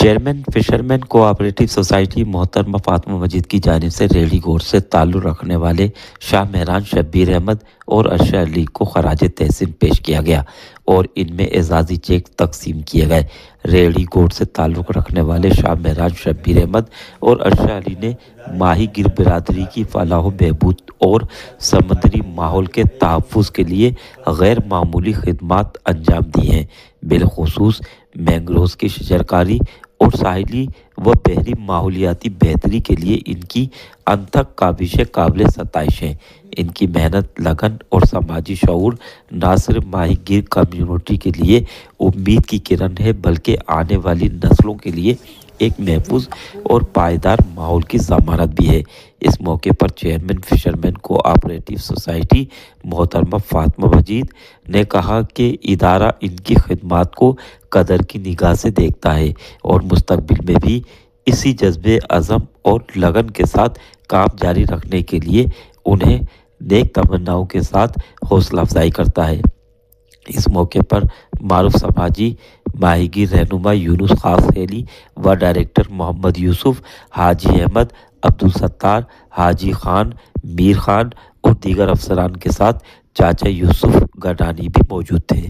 Chairman fishermen cooperative society محترمہ فاطمہ مجید کی جانب سے ریڑھی گوشت سے تعلق رکھنے والے شاہ مہران شبیر احمد اور ارشد علی کو خراج تحسین پیش کیا گیا اور ان میں اعزازی چیک تقسیم کیے گئے۔ ریڑھی گوشت سے تعلق رکھنے والے شاہ مہران شبیر احمد اور ارشد علی نے ماہی گیر برادری کی فلاح و بہبود اور سمندری ماحول کے تحفظ کے لیے غیر معمولی خدمات انجام دی ہیں۔ بالخصوص مینگروز کی شجرکاری اور ساحلی و بحری ماحولیاتی بہتری کے لیے ان کی انتھک کاوشیں قابل ستائش ہیں۔ ان کی محنت، لگن اور سماجی شعور نہ صرف ماہی گیر کمیونٹی کے لیے امید کی کرن ہے بلکہ آنے والی نسلوں کے لیے ایک محفوظ اور پائیدار ماحول کی ضمانت بھی ہے۔ اس موقع پر چیئرمین فشرمین کوآپریٹو سوسائٹی محترمہ فاطمہ مجید نے کہا کہ ادارہ ان کی خدمات کو قدر کی نگاہ سے دیکھتا ہے اور مستقبل میں بھی اسی جذبے عزم اور لگن کے ساتھ کام جاری رکھنے کے لیے انہیں نیک تمناؤں کے ساتھ حوصلہ افزائی کرتا ہے۔ اس موقع پر معروف سماجی ماہی گیر رہنما یونس خاص ہیلی و ڈائریکٹر محمد یوسف، حاجی احمد، عبدالستار، حاجی خان، میر خان اور دیگر افسران کے ساتھ چاچا یوسف گڈانی بھی موجود تھے۔